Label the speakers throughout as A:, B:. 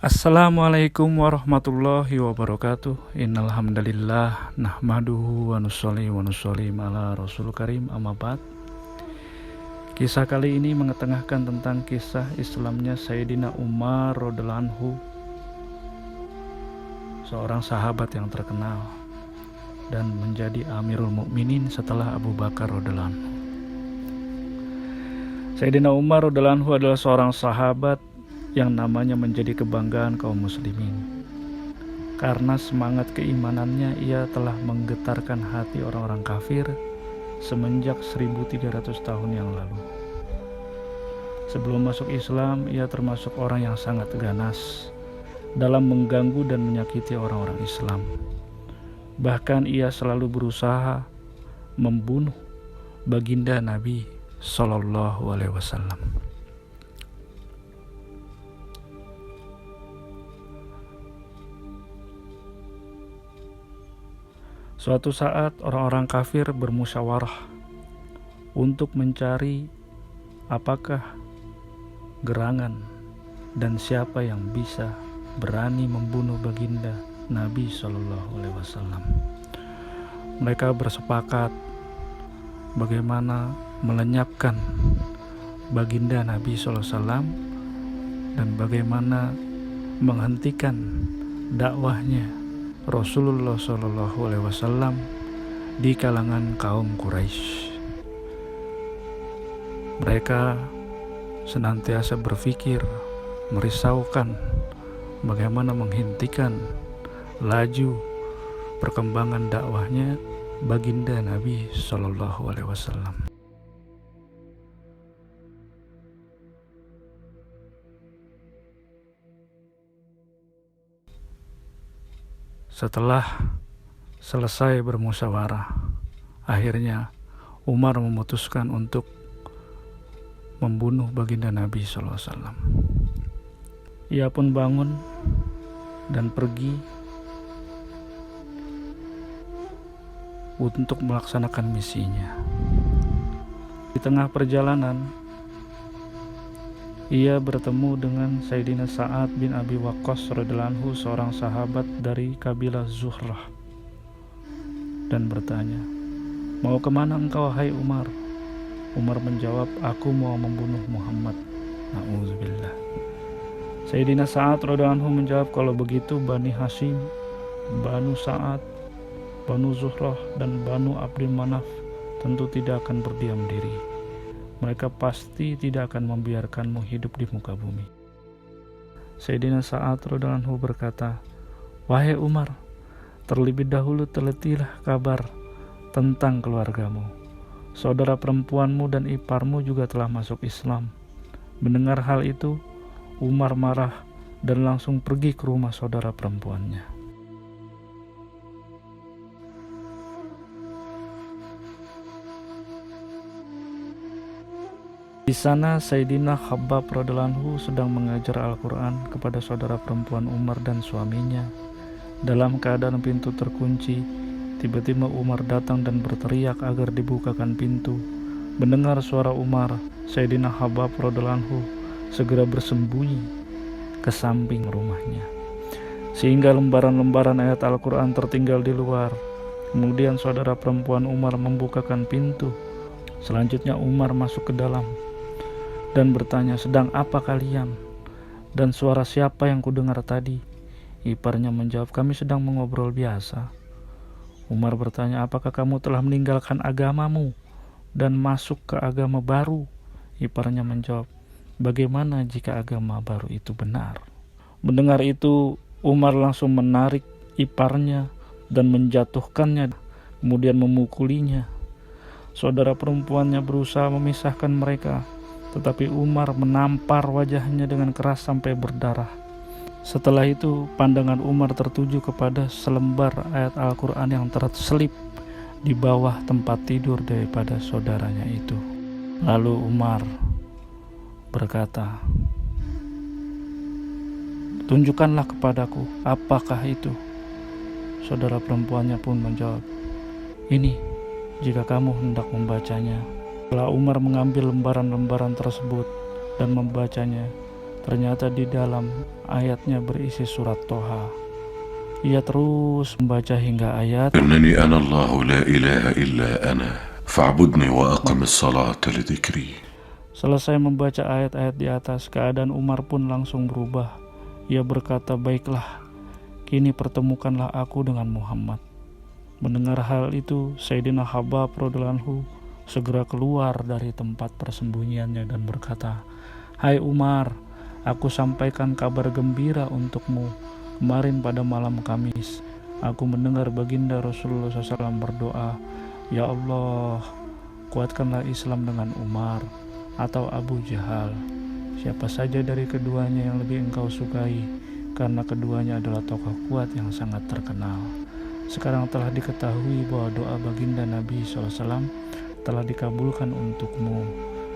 A: Assalamualaikum warahmatullahi wabarakatuh. Innal hamdalillah nahmaduhu wa nusolli ala rasul karim, amma ba'd. Kisah kali ini mengetengahkan tentang kisah Islamnya Sayyidina Umar radhiyallahu anhu, seorang sahabat yang terkenal dan menjadi Amirul Mukminin setelah Abu Bakar radhiyallahu anhu. Sayyidina Umar radhiyallahu anhu adalah seorang sahabat yang namanya menjadi kebanggaan kaum muslimin. Karena semangat keimanannya, ia telah menggetarkan hati orang-orang kafir semenjak 1300 tahun yang lalu. Sebelum masuk Islam, ia termasuk orang yang sangat ganas dalam mengganggu dan menyakiti orang-orang Islam. Bahkan ia selalu berusaha membunuh baginda Nabi Shallallahu Alaihi Wasallam. Suatu saat orang-orang kafir bermusyawarah untuk mencari apakah gerangan dan siapa yang bisa berani membunuh baginda Nabi Shallallahu Alaihi Wasallam. Mereka bersepakat bagaimana melenyapkan baginda Nabi Shallallahu Alaihi Wasallam dan bagaimana menghentikan dakwahnya Rasulullah Shallallahu Alaihi Wasallam di kalangan kaum Quraisy. Mereka senantiasa berpikir, merisaukan bagaimana menghentikan laju perkembangan dakwahnya baginda Nabi Shallallahu Alaihi Wasallam. Setelah selesai bermusyawarah, akhirnya Umar memutuskan untuk membunuh baginda Nabi SAW. Ia pun bangun dan pergi untuk melaksanakan misinya. Di tengah perjalanan, ia bertemu dengan Sayyidina Sa'ad bin Abi Waqqas radhiyallahu anhu, seorang sahabat dari kabilah Zuhrah, dan bertanya, "Mau kemana engkau, hai Umar?" Umar menjawab, "Aku mau membunuh Muhammad." Na'udzubillah. Sayyidina Sa'ad radhiyallahu anhu menjawab, "Kalau begitu Bani Hashim, Banu Sa'ad, Banu Zuhrah, dan Banu Abdul Manaf tentu tidak akan berdiam diri. Mereka pasti tidak akan membiarkanmu hidup di muka bumi." Sayyidina Sa'ad radhiyallahu anhu berkata, "Wahai Umar, terlebih dahulu telitilah kabar tentang keluargamu. Saudara perempuanmu dan iparmu juga telah masuk Islam." Mendengar hal itu, Umar marah dan langsung pergi ke rumah saudara perempuannya. Di sana Sayyidina Khabbab radhiyallahu anhu sedang mengajar Al-Quran kepada saudara perempuan Umar dan suaminya. Dalam keadaan pintu terkunci, tiba-tiba Umar datang dan berteriak agar dibukakan pintu. Mendengar suara Umar, Sayyidina Khabbab radhiyallahu anhu segera bersembunyi ke samping rumahnya, sehingga lembaran-lembaran ayat Al-Quran tertinggal di luar. Kemudian saudara perempuan Umar membukakan pintu. Selanjutnya Umar masuk ke dalam dan bertanya, "Sedang apa kalian? Dan suara siapa yang kudengar tadi?" Iparnya menjawab, "Kami sedang mengobrol biasa." Umar bertanya, "Apakah kamu telah meninggalkan agamamu dan masuk ke agama baru?" Iparnya menjawab, "Bagaimana jika agama baru itu benar?" Mendengar itu, Umar langsung menarik iparnya dan menjatuhkannya, kemudian memukulinya. Saudara perempuannya berusaha memisahkan mereka, tetapi Umar menampar wajahnya dengan keras sampai berdarah. Setelah itu, pandangan Umar tertuju kepada selembar ayat Al-Quran yang terselip di bawah tempat tidur daripada saudaranya itu. Lalu Umar berkata, "Tunjukkanlah kepadaku, apakah itu?" Saudara perempuannya pun menjawab, "Ini, jika kamu hendak membacanya." Setelah Umar mengambil lembaran-lembaran tersebut dan membacanya, Ternyata di dalam ayatnya berisi surat Toha. Ia terus membaca hingga ayat
B: إنني أنا الله لا إله إلا أنا فاعبدني وأقم الصلاة لذكري.
A: Selesai membaca ayat-ayat di atas, keadaan Umar pun langsung berubah. Ia berkata, "Baiklah, kini pertemukanlah aku dengan Muhammad." Mendengar hal itu, Sayyidina Khabbab radhiyallahu anhu segera keluar dari tempat persembunyiannya dan berkata, "Hai Umar, aku sampaikan kabar gembira untukmu. Kemarin pada malam Kamis, aku mendengar baginda Rasulullah SAW berdoa, 'Ya Allah, kuatkanlah Islam dengan Umar atau Abu Jahal. Siapa saja dari keduanya yang lebih engkau sukai, karena keduanya adalah tokoh kuat yang sangat terkenal.' Sekarang telah diketahui bahwa doa baginda Nabi SAW telah dikabulkan untukmu."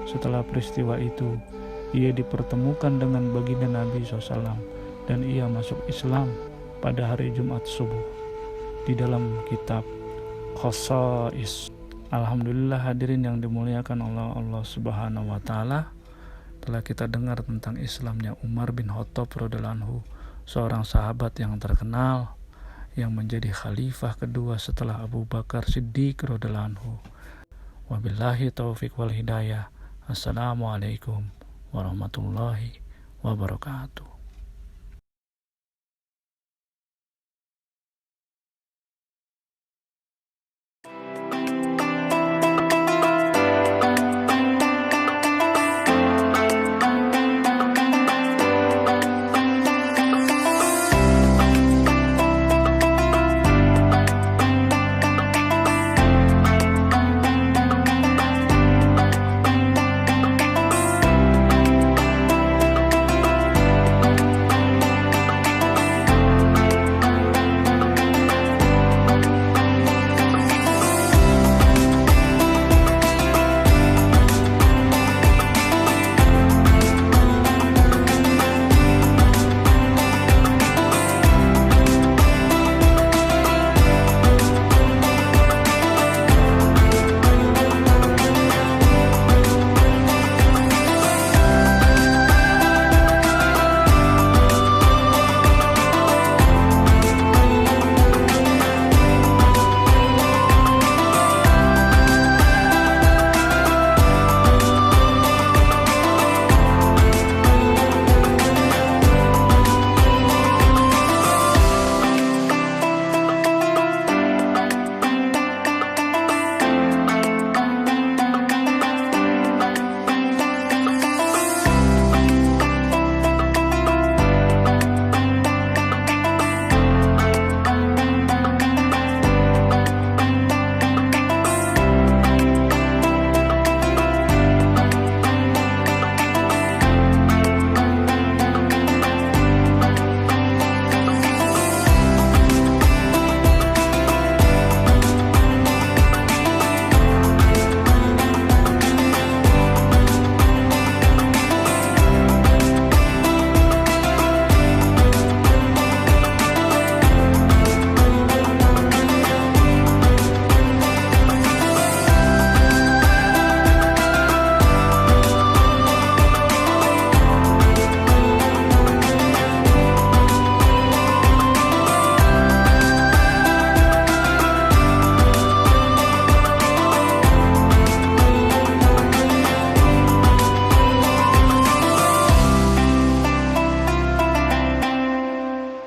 A: Setelah peristiwa itu, ia dipertemukan dengan baginda Nabi SAW dan ia masuk Islam pada hari Jumat subuh di dalam kitab Khosais. Alhamdulillah hadirin yang dimuliakan Allah Subhanahu wa Ta'ala, telah kita dengar tentang Islamnya Umar bin Khattab radhiyallahu anhu, seorang sahabat yang terkenal yang menjadi khalifah kedua setelah Abu Bakar Siddiq radhiyallahu anhu. Wabillahi taufiq wal hidayah. Assalamualaikum warahmatullahi wabarakatuh.